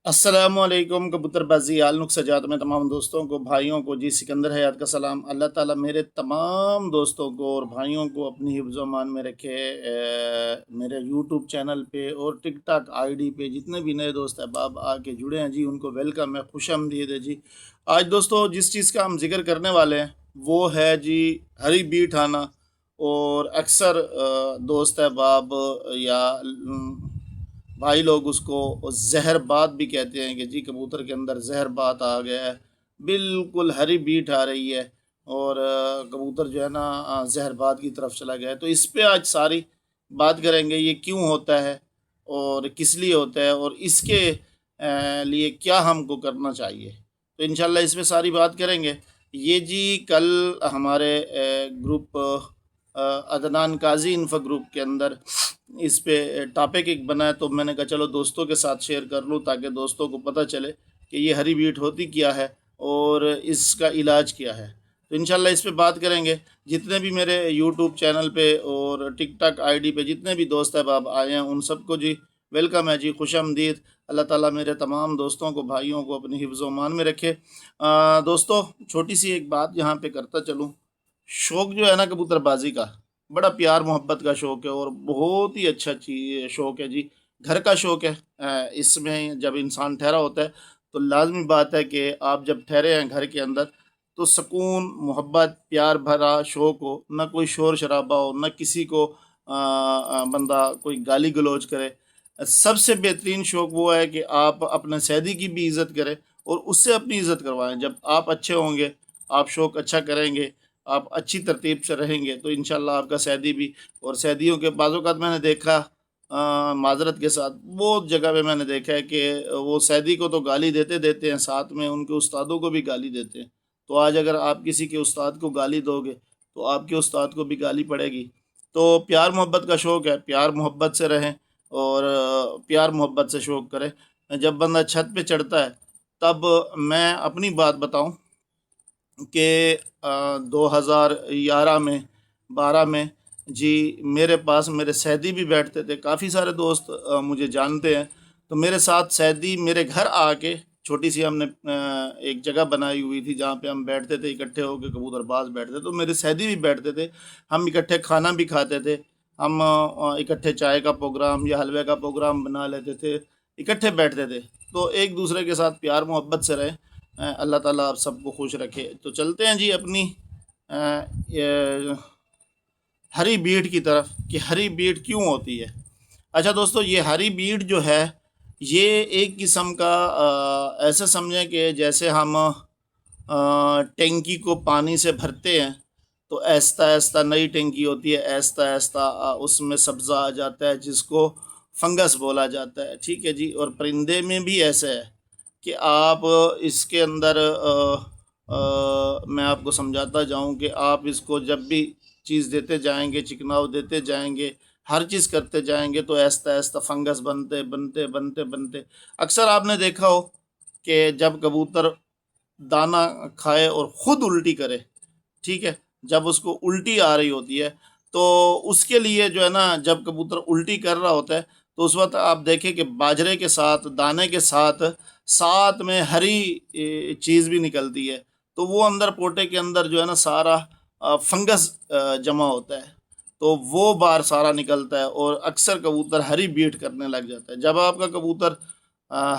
अस्सलामुअलैकुम कबूतरबाजी आलनुक सजात में तमाम दोस्तों को भाइयों को जी सिकंदर हयात का सलाम। अल्लाह ताला मेरे तमाम दोस्तों को और भाइयों को अपनी हिफ्ज़ अमान में रखे। मेरे यूट्यूब चैनल पे और टिकटॉक आईडी पे जितने भी नए दोस्त अहबाब आके जुड़े हैं जी उनको वेलकम है, खुशामदीद है जी। आज दोस्तों जिस चीज़ का हम जिक्र करने वाले हैं वो है जी हरी बीट आना। और अक्सर दोस्त अहबाब या भाई लोग उसको जहरबात भी कहते हैं कि जी कबूतर के अंदर जहरबात आ गया है, बिल्कुल हरी बीट आ रही है और कबूतर जो है ना जहरबात की तरफ चला गया है। तो इस पे आज सारी बात करेंगे, ये क्यों होता है और किस लिए होता है और इसके लिए क्या हमको करना चाहिए। तो इंशाल्लाह इस पे सारी बात करेंगे। ये जी कल हमारे ग्रुप अदनान काजी इन्फो ग्रुप के अंदर इस पे टॉपिक एक बना है, तो मैंने कहा चलो दोस्तों के साथ शेयर कर लूँ ताकि दोस्तों को पता चले कि ये हरी बीट होती क्या है और इसका इलाज क्या है। तो इंशाल्लाह इस पे बात करेंगे। जितने भी मेरे यूट्यूब चैनल पे और टिकटॉक आईडी पे जितने भी दोस्त अहबाब आए हैं उन सबको जी वेलकम है जी, खुशामदीद। अल्लाह ताला मेरे तमाम दोस्तों को भाइयों को अपनी हिफ्ज़ मान में रखे। दोस्तों छोटी सी एक बात यहाँ पे करता चलूँ। शौक़ जो है ना कबूतरबाजी का, बड़ा प्यार मोहब्बत का शौक़ है और बहुत ही अच्छा चीज शौक़ है जी। घर का शौक़ है। इसमें जब इंसान ठहरा होता है तो लाजमी बात है कि आप जब ठहरे हैं घर के अंदर तो सुकून मोहब्बत प्यार भरा शौक़ हो, ना कोई शोर शराबा हो, ना किसी को बंदा कोई गाली गलौज करे। सबसे बेहतरीन शौक़ वो है कि आप अपने सैदी की भी इज़्ज़त करें और उससे अपनी इज़्ज़त करवाएं। जब आप अच्छे होंगे, आप शौक़ अच्छा करेंगे, आप अच्छी तरतीब से रहेंगे तो इंशाल्लाह आपका सैदी भी। और सैदियों के बाज़-औक़ात मैंने देखा माज़रत के साथ बहुत जगह पे मैंने देखा है कि वो सैदी को तो गाली देते देते हैं, साथ में उनके उस्तादों को भी गाली देते हैं। तो आज अगर आप किसी के उस्ताद को गाली दोगे तो आपके उस्ताद को भी गाली पड़ेगी। तो प्यार मोहब्बत का शौक़ है, प्यार मोहब्बत से रहें और प्यार मोहब्बत से शौक़ करें। जब बंदा छत पे चढ़ता है तब मैं अपनी बात बताऊं कि 2011 में 12 में जी मेरे पास मेरे सैदी भी बैठते थे। काफ़ी सारे दोस्त मुझे जानते हैं। तो मेरे साथ सैदी मेरे घर आके छोटी सी हमने एक जगह बनाई हुई थी जहाँ पे हम बैठते थे इकट्ठे होकर कबूतरबाज बैठते थे। तो मेरे सैदी भी बैठते थे, हम इकट्ठे खाना भी खाते थे। हम इकट्ठे चाय का प्रोग्राम या हलवे का प्रोग्राम बना लेते थे, इकट्ठे बैठते थे। तो एक दूसरे के साथ प्यार मोहब्बत से रहे। अल्लाह ताला आप सबको खुश रखे। तो चलते हैं जी अपनी हरी बीट की तरफ कि हरी बीट क्यों होती है। अच्छा दोस्तों, ये हरी बीट जो है ये एक किस्म का ऐसे समझें कि जैसे हम टैंकी को पानी से भरते हैं तो आहिस्ता आहिस्ता नई टैंकी होती है, आहिस्ता आहिस्ता उसमें सब्ज़ा आ जाता है जिसको फंगस बोला जाता है। ठीक है जी। और परिंदे में भी ऐसा है कि आप इसके अंदर मैं आपको समझाता जाऊं कि आप इसको जब भी चीज़ देते जाएंगे, चिकनाव देते जाएंगे, हर चीज़ करते जाएंगे तो आहिस्ता आहिस्ता फंगस बनते बनते बनते बनते अक्सर आपने देखा हो कि जब कबूतर दाना खाए और ख़ुद उल्टी करे, ठीक है, जब उसको उल्टी आ रही होती है तो उसके लिए जो है ना जब कबूतर उल्टी कर रहा होता है तो उस वक्त आप देखें कि बाजरे के साथ दाने के साथ साथ में हरी चीज़ भी निकलती है। तो वो अंदर पोटे के अंदर जो है ना सारा फंगस जमा होता है, तो वो बार सारा निकलता है और अक्सर कबूतर हरी बीट करने लग जाता है। जब आपका कबूतर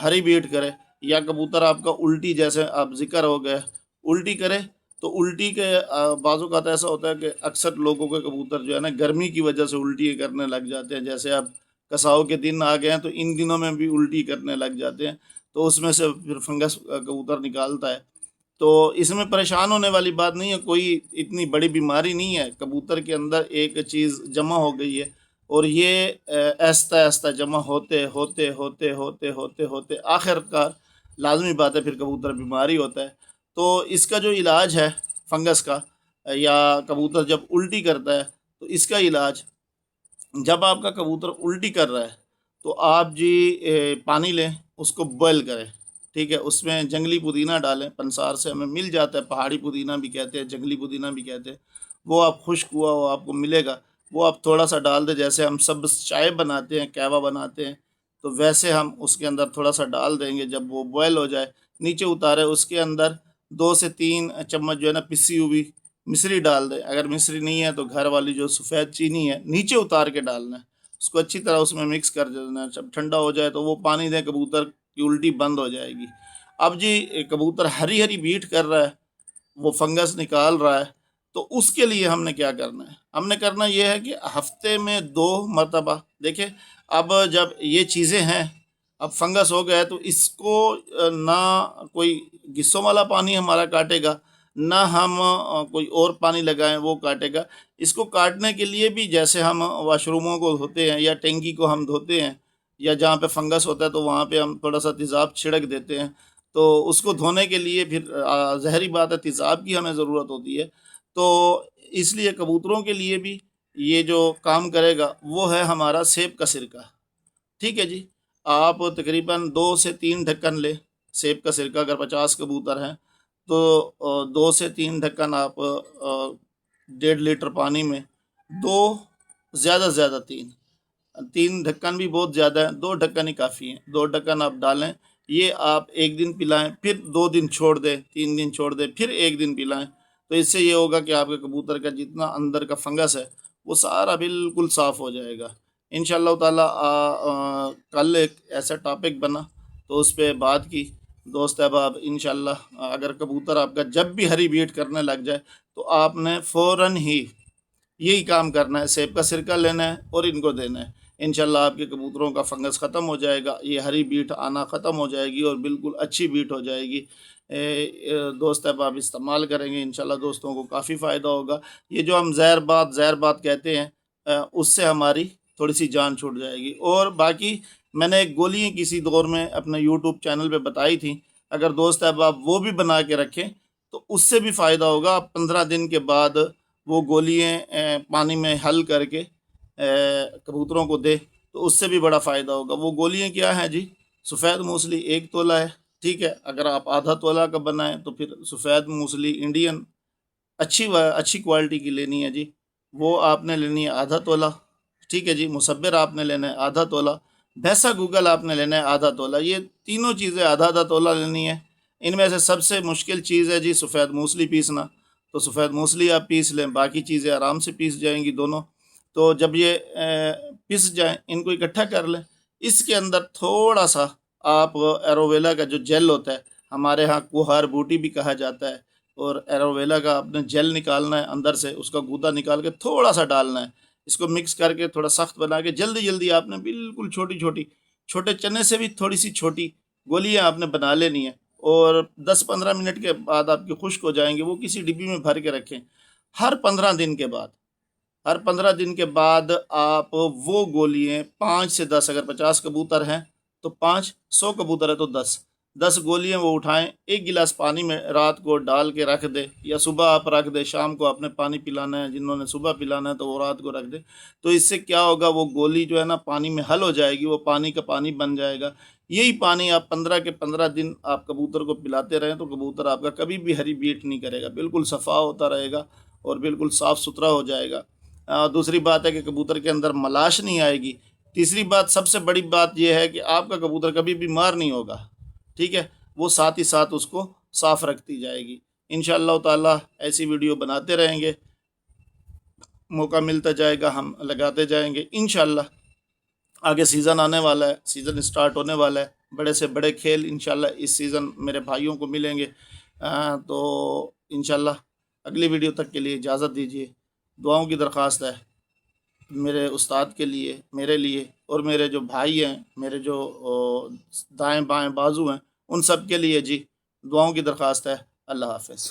हरी बीट करे या कबूतर आपका उल्टी, जैसे आप जिक्र हो गए उल्टी करे, तो उल्टी के बाज़ औक़ात ऐसा होता है कि अक्सर लोगों के कबूतर जो है ना गर्मी की वजह से उल्टी करने लग जाते हैं। जैसे अब कसाव के दिन आ गए हैं तो इन दिनों में भी उल्टी करने लग जाते हैं, तो उसमें से फिर फंगस कबूतर निकालता है। तो इसमें परेशान होने वाली बात नहीं है, कोई इतनी बड़ी बीमारी नहीं है। कबूतर के अंदर एक चीज़ जमा हो गई है और ये आहिस्ता आहिस्ता जमा होते होते होते होते होते होते आखिरकार लाजमी बात है फिर कबूतर बीमारी होता है। तो इसका जो इलाज है फंगस का, या कबूतर जब उल्टी करता है तो इसका इलाज, जब आपका कबूतर उल्टी कर रहा है तो आप जी पानी लें, उसको बॉयल करें, ठीक है, उसमें जंगली पुदीना डालें, पंसार से हमें मिल जाता है, पहाड़ी पुदीना भी कहते हैं, जंगली पुदीना भी कहते हैं। वो आप खुश्क हुआ वो आपको मिलेगा, वो आप थोड़ा सा डाल दें। जैसे हम सब चाय बनाते हैं, कहवा बनाते हैं, तो वैसे हम उसके अंदर थोड़ा सा डाल देंगे। जब वो बॉयल हो जाए, नीचे उतारे, उसके अंदर 2 से 3 चम्मच जो है ना पिसी हुई मिश्री डाल दें। अगर मिश्री नहीं है तो घर वाली जो सफ़ेद चीनी है नीचे उतार के डालना है। उसको अच्छी तरह उसमें मिक्स कर देना है। जब ठंडा हो जाए तो वो पानी दें, कबूतर की उल्टी बंद हो जाएगी। अब जी कबूतर हरी हरी बीट कर रहा है, वो फंगस निकाल रहा है, तो उसके लिए हमने क्या करना है? हमने करना ये है कि हफ्ते में 2 मरतबा देखिए। अब जब ये चीज़ें हैं, अब फंगस हो गया है, तो इसको ना कोई गिस्सों वाला पानी हमारा काटेगा, ना हम कोई और पानी लगाएं वो काटेगा। इसको काटने के लिए भी जैसे हम वाशरूमों को धोते हैं या टैंकी को हम धोते हैं, या जहाँ पे फंगस होता है तो वहाँ पे हम थोड़ा सा तेज़ाब छिड़क देते हैं, तो उसको धोने के लिए फिर ज़ाहिरी बात है तेज़ाब की हमें ज़रूरत होती है। तो इसलिए कबूतरों के लिए भी ये जो काम करेगा वो है हमारा सेब का सिरका। ठीक है जी। आप तकरीबन 2 से 3 ढक्कन लें सेब का सिरका। अगर 50 कबूतर हैं तो 2 से 3 ढक्कन आप 1.5 लीटर पानी में, 2 ज़्यादा से ज़्यादा 3 ढक्कन भी बहुत ज़्यादा है, 2 ढक्कन ही काफ़ी हैं। 2 ढक्कन आप डालें, ये आप 1 दिन पिलाएं, फिर 2 दिन छोड़ दें, 3 दिन छोड़ दें, फिर 1 दिन पिलाएं। तो इससे ये होगा कि आपके कबूतर का जितना अंदर का फंगस है वो सारा बिल्कुल साफ़ हो जाएगा। इंशाअल्लाह ताला कल एक ऐसा टॉपिक बना तो उस पे बात की। दोस्त अहबाब, इंशाअल्लाह अगर कबूतर आपका जब भी हरी बीट करने लग जाए तो आपने फ़ौरन ही यही काम करना है, सेब का सिरका लेना है और इनको देना है। इंशाल्लाह आपके कबूतरों का फंगस ख़त्म हो जाएगा, ये हरी बीट आना ख़त्म हो जाएगी और बिल्कुल अच्छी बीट हो जाएगी। दोस्त अब आप इस्तेमाल करेंगे, इंशाल्लाह दोस्तों को काफ़ी फ़ायदा होगा। ये जो हम ज़हर बात कहते हैं, उससे हमारी थोड़ी सी जान छूट जाएगी। और बाकी मैंने एक गोली किसी दौर में अपने यूट्यूब चैनल पे बताई थी, अगर दोस्त अब आप वो भी बना के रखें तो उससे भी फ़ायदा होगा। आप 15 दिन के बाद वो गोलियाँ पानी में हल करके कबूतरों को दे तो उससे भी बड़ा फ़ायदा होगा। वो गोलियाँ क्या हैं जी? सफ़ेद मूसली 1 तोला है, ठीक है। अगर आप आधा तोला का बनाएं तो फिर सफ़ेद मूसली इंडियन अच्छी क्वालिटी की लेनी है जी, वो आपने लेनी है आधा तोला, ठीक है जी। मुसब्बिर आपने लेना है आधा तोला, भैंसा गूगल आपने लेना है आधा तोला। ये तीनों चीज़ें आधा आधा तोला लेनी है। इनमें से सबसे मुश्किल चीज़ है जी सफ़ेद मूसली पीसना, तो सफ़ेद मूसली आप पीस लें, बाकी चीज़ें आराम से पीस जाएंगी दोनों। तो जब ये पिस जाएं, इनको इकट्ठा कर लें। इसके अंदर थोड़ा सा आप एलोवेरा का जो जेल होता है, हमारे यहाँ कुहार बूटी भी कहा जाता है, और एलोवेरा का आपने जेल निकालना है, अंदर से उसका गूदा निकाल के थोड़ा सा डालना है। इसको मिक्स करके थोड़ा सख्त बना के जल्दी जल्दी आपने बिल्कुल छोटी छोटी, छोटे चने से भी थोड़ी सी छोटी गोलियां आपने बना लेनी है। और 10-15 मिनट के बाद आपकी खुश्क हो जाएंगे, वो किसी डिब्बी में भर के रखें। हर 15 दिन के बाद, हर 15 दिन के बाद आप वो गोलियाँ 5 से 10, अगर 50 कबूतर हैं तो 5, 100 कबूतर है तो 10 गोलियाँ वो उठाएं, 1 गिलास पानी में रात को डाल के रख दें, या सुबह आप रख दें। शाम को आपने पानी पिलाना है, जिन्होंने सुबह पिलाना है तो वो रात को रख दें। तो इससे क्या होगा, वो गोली जो है ना पानी में हल हो जाएगी, वो पानी का पानी बन जाएगा। यही पानी आप 15 के 15 दिन आप कबूतर को पिलाते रहें तो कबूतर आपका कभी भी हरी बीट नहीं करेगा, बिल्कुल सफ़ा होता रहेगा और बिल्कुल साफ़ सुथरा हो जाएगा। दूसरी बात है कि कबूतर के अंदर मलाश नहीं आएगी। तीसरी बात, सबसे बड़ी बात यह है कि आपका कबूतर कभी बीमार नहीं होगा, ठीक है। वो साथ ही साथ उसको साफ़ रखती जाएगी। इंशाअल्लाह ताला ऐसी वीडियो बनाते रहेंगे, मौका मिलता जाएगा हम लगाते जाएंगे इंशाअल्लाह। आगे सीज़न आने वाला है, सीज़न स्टार्ट होने वाला है, बड़े से बड़े खेल इंशाअल्लाह इस सीज़न मेरे भाइयों को मिलेंगे। तो इंशाअल्लाह अगली वीडियो तक के लिए इजाज़त दीजिए। दुआओं की दरख्वास्त है मेरे उस्ताद के लिए, मेरे लिए, और मेरे जो भाई हैं, मेरे जो दाएं बाएं बाजू हैं, उन सब के लिए जी दुआओं की दरख्वास्त है। अल्लाह हाफ़िज़।